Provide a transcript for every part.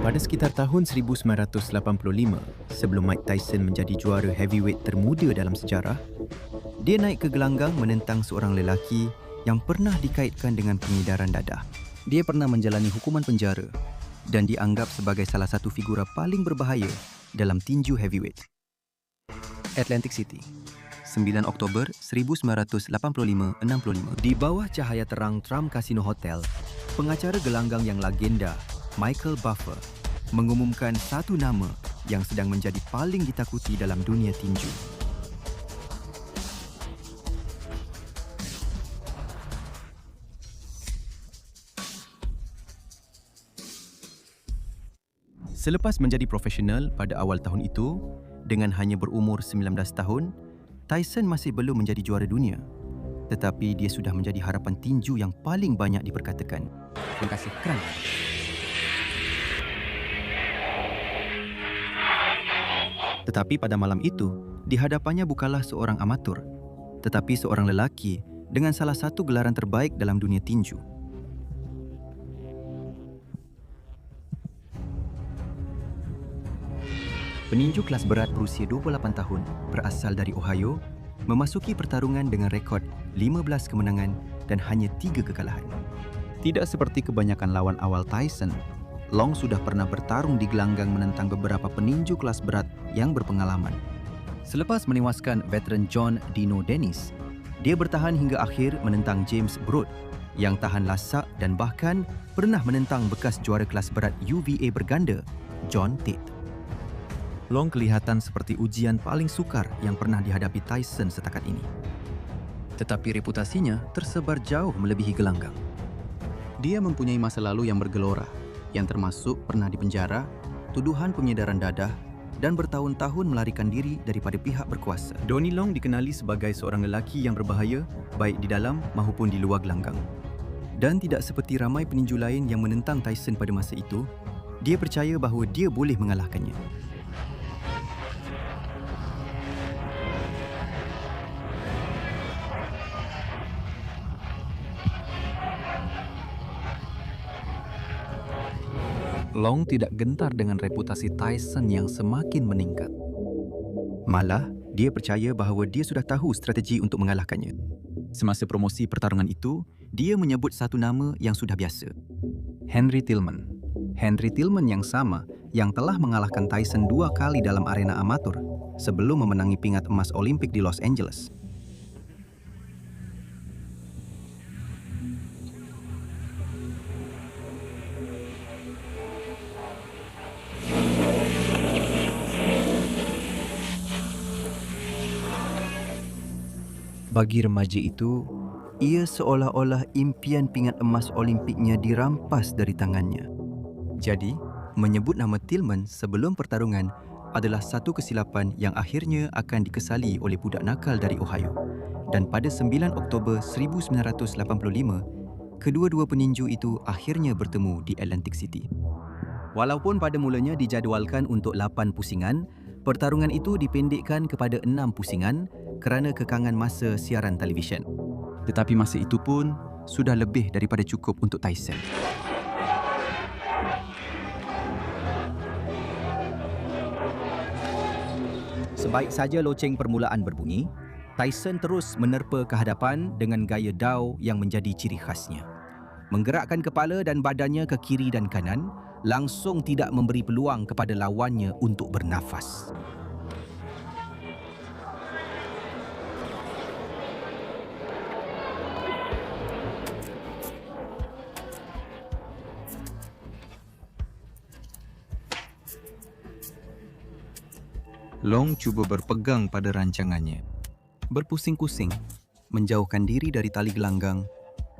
Pada sekitar tahun 1985, sebelum Mike Tyson menjadi juara heavyweight termuda dalam sejarah, dia naik ke gelanggang menentang seorang lelaki yang pernah dikaitkan dengan pengedaran dadah. Dia pernah menjalani hukuman penjara dan dianggap sebagai salah satu figura paling berbahaya dalam tinju heavyweight. Atlantic City, 9 Oktober 1985-65. Di bawah cahaya terang Trump Casino Hotel, pengacara gelanggang yang legenda, Michael Buffer, mengumumkan satu nama yang sedang menjadi paling ditakuti dalam dunia tinju. Selepas menjadi profesional pada awal tahun itu, dengan hanya berumur 19 tahun, Tyson masih belum menjadi juara dunia. Tetapi dia sudah menjadi harapan tinju yang paling banyak diperkatakan. Terima kasih kerana. Tetapi pada malam itu, di hadapannya bukanlah seorang amatur, tetapi seorang lelaki dengan salah satu gelaran terbaik dalam dunia tinju. Peninju kelas berat berusia 28 tahun, berasal dari Ohio, memasuki pertarungan dengan rekod 15 kemenangan dan hanya 3 kekalahan. Tidak seperti kebanyakan lawan awal Tyson, Long sudah pernah bertarung di gelanggang menentang beberapa peninju kelas berat yang berpengalaman. Selepas menewaskan veteran John Dino Dennis, dia bertahan hingga akhir menentang James Broad yang tahan lasak dan bahkan pernah menentang bekas juara kelas berat UVA berganda, John Tate. Long kelihatan seperti ujian paling sukar yang pernah dihadapi Tyson setakat ini. Tetapi reputasinya tersebar jauh melebihi gelanggang. Dia mempunyai masa lalu yang bergelora, yang termasuk pernah dipenjara, tuduhan pengedaran dadah, dan bertahun-tahun melarikan diri daripada pihak berkuasa. Donnie Long dikenali sebagai seorang lelaki yang berbahaya, baik di dalam maupun di luar gelanggang. Dan tidak seperti ramai peninju lain yang menentang Tyson pada masa itu, dia percaya bahawa dia boleh mengalahkannya. Long tidak gentar dengan reputasi Tyson yang semakin meningkat. Malah, dia percaya bahawa dia sudah tahu strategi untuk mengalahkannya. Semasa promosi pertarungan itu, dia menyebut satu nama yang sudah biasa. Henry Tillman. Henry Tillman yang sama yang telah mengalahkan Tyson 2 kali dalam arena amatur sebelum memenangi pingat emas Olimpik di Los Angeles. Bagi remaja itu, ia seolah-olah impian pingat emas Olimpiknya dirampas dari tangannya. Jadi, menyebut nama Tillman sebelum pertarungan adalah satu kesilapan yang akhirnya akan dikesali oleh budak nakal dari Ohio. Dan pada 9 Oktober 1985, kedua-dua peninju itu akhirnya bertemu di Atlantic City. Walaupun pada mulanya dijadualkan untuk 8 pusingan, pertarungan itu dipendekkan kepada 6 pusingan kerana kekangan masa siaran televisyen. Tetapi masa itu pun sudah lebih daripada cukup untuk Tyson. Sebaik saja loceng permulaan berbunyi, Tyson terus menerpa ke hadapan dengan gaya Dow yang menjadi ciri khasnya. Menggerakkan kepala dan badannya ke kiri dan kanan, langsung tidak memberi peluang kepada lawannya untuk bernafas. Long cuba berpegang pada rancangannya, berpusing-pusing, menjauhkan diri dari tali gelanggang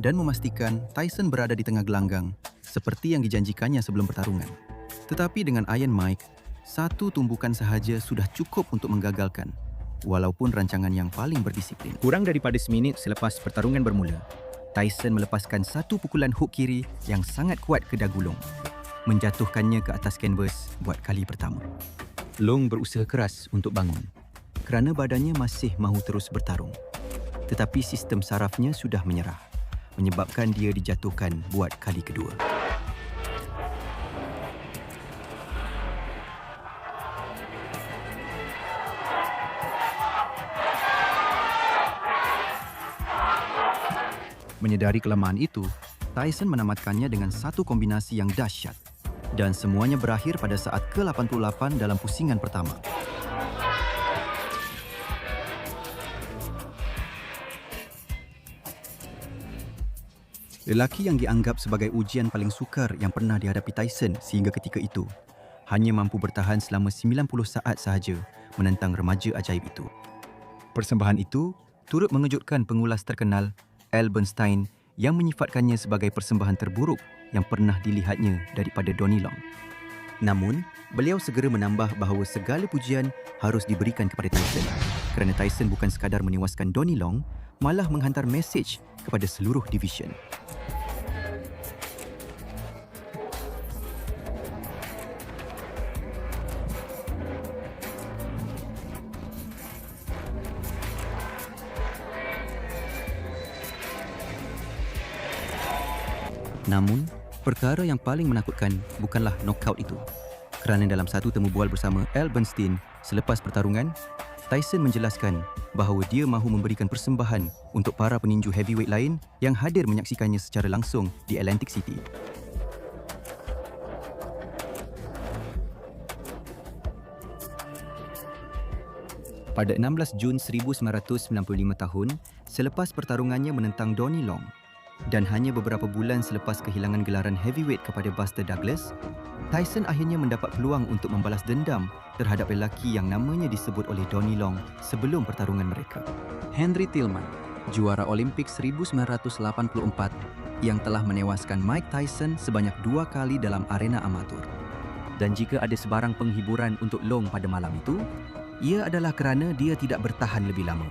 dan memastikan Tyson berada di tengah gelanggang seperti yang dijanjikannya sebelum pertarungan. Tetapi dengan Iron Mike, satu tumbukan sahaja sudah cukup untuk menggagalkan, walaupun rancangan yang paling berdisiplin. Kurang daripada seminit selepas pertarungan bermula, Tyson melepaskan satu pukulan hook kiri yang sangat kuat ke dagu Long, menjatuhkannya ke atas kanvas buat kali pertama. Long berusaha keras untuk bangun kerana badannya masih mahu terus bertarung. Tetapi sistem sarafnya sudah menyerah, menyebabkan dia dijatuhkan buat kali kedua. Menyedari kelemahan itu, Tyson menamatkannya dengan satu kombinasi yang dahsyat. Dan semuanya berakhir pada saat ke-88 dalam pusingan pertama. Lelaki yang dianggap sebagai ujian paling sukar yang pernah dihadapi Tyson sehingga ketika itu, hanya mampu bertahan selama 90 saat sahaja menentang remaja ajaib itu. Persembahan itu turut mengejutkan pengulas terkenal Al Bernstein yang menyifatkannya sebagai persembahan terburuk yang pernah dilihatnya daripada Donnie Long. Namun, beliau segera menambah bahawa segala pujian harus diberikan kepada Tyson kerana Tyson bukan sekadar menewaskan Donnie Long, malah menghantar mesej kepada seluruh division. Namun, perkara yang paling menakutkan bukanlah knockout itu. Kerana dalam satu temu bual bersama Al Bernstein selepas pertarungan, Tyson menjelaskan bahawa dia mahu memberikan persembahan untuk para peninju heavyweight lain yang hadir menyaksikannya secara langsung di Atlantic City. Pada 16 Jun 1995 tahun, selepas pertarungannya menentang Donnie Long, dan hanya beberapa bulan selepas kehilangan gelaran heavyweight kepada Buster Douglas, Tyson akhirnya mendapat peluang untuk membalas dendam terhadap lelaki yang namanya disebut oleh Donnie Long sebelum pertarungan mereka. Henry Tillman, juara Olimpik 1984 yang telah menewaskan Mike Tyson sebanyak 2 kali dalam arena amatur. Dan jika ada sebarang penghiburan untuk Long pada malam itu, ia adalah kerana dia tidak bertahan lebih lama.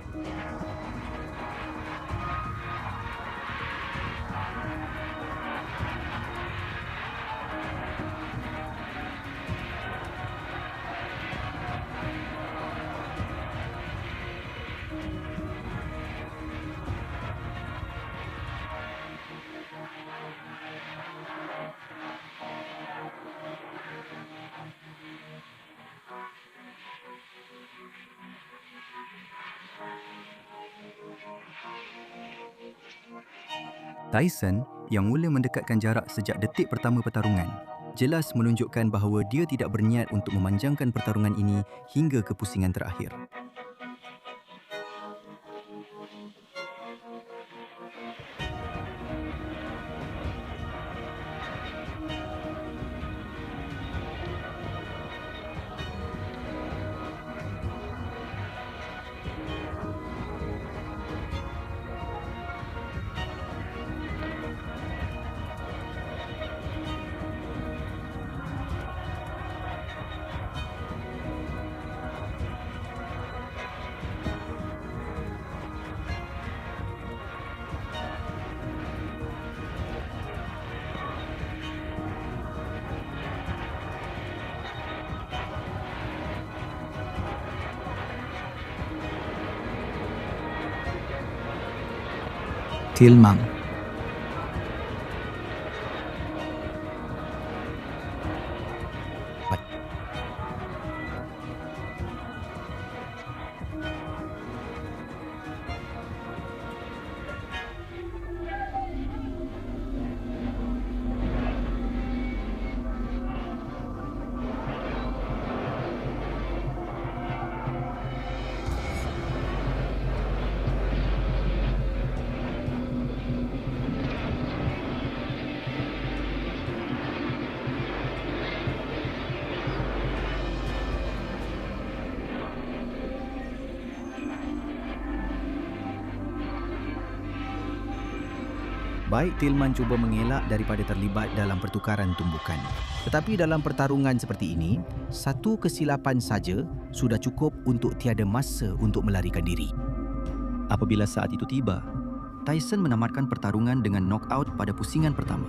Tyson, yang mula mendekatkan jarak sejak detik pertama pertarungan, jelas menunjukkan bahawa dia tidak berniat untuk memanjangkan pertarungan ini hingga ke pusingan terakhir. Tillman. Baik Tillman cuba mengelak daripada terlibat dalam pertukaran tumbukan. Tetapi dalam pertarungan seperti ini, satu kesilapan saja sudah cukup untuk tiada masa untuk melarikan diri. Apabila saat itu tiba, Tyson menamatkan pertarungan dengan knockout pada pusingan pertama.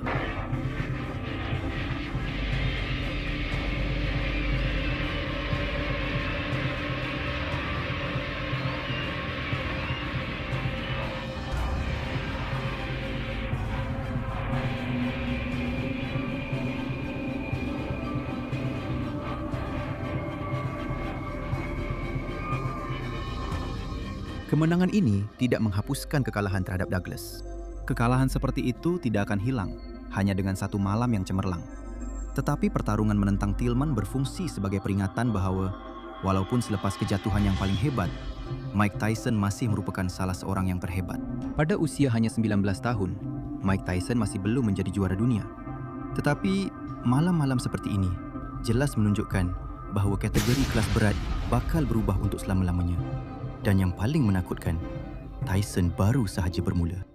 Kemenangan ini tidak menghapuskan kekalahan terhadap Douglas. Kekalahan seperti itu tidak akan hilang hanya dengan satu malam yang cemerlang. Tetapi pertarungan menentang Tillman berfungsi sebagai peringatan bahwa walaupun selepas kejatuhan yang paling hebat, Mike Tyson masih merupakan salah seorang yang terhebat. Pada usia hanya 19 tahun, Mike Tyson masih belum menjadi juara dunia. Tetapi malam-malam seperti ini jelas menunjukkan bahawa kategori kelas berat bakal berubah untuk selama-lamanya. Dan yang paling menakutkan, Tyson baru sahaja bermula.